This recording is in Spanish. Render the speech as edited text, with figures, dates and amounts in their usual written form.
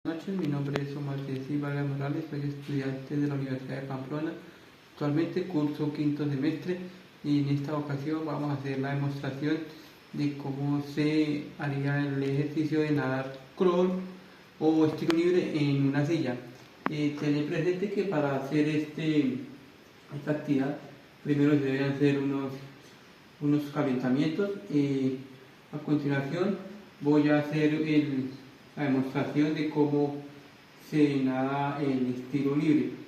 Buenas noches, mi nombre es Omar Jessy Vargas Morales, soy estudiante de la Universidad de Pamplona. Actualmente curso quinto semestre y en esta ocasión vamos a hacer la demostración de cómo se haría el ejercicio de nadar crawl o estilo libre en una silla. Tener presente que para hacer esta actividad primero se deben hacer unos calentamientos. A continuación voy a hacer la demostración de cómo se nada el estilo libre.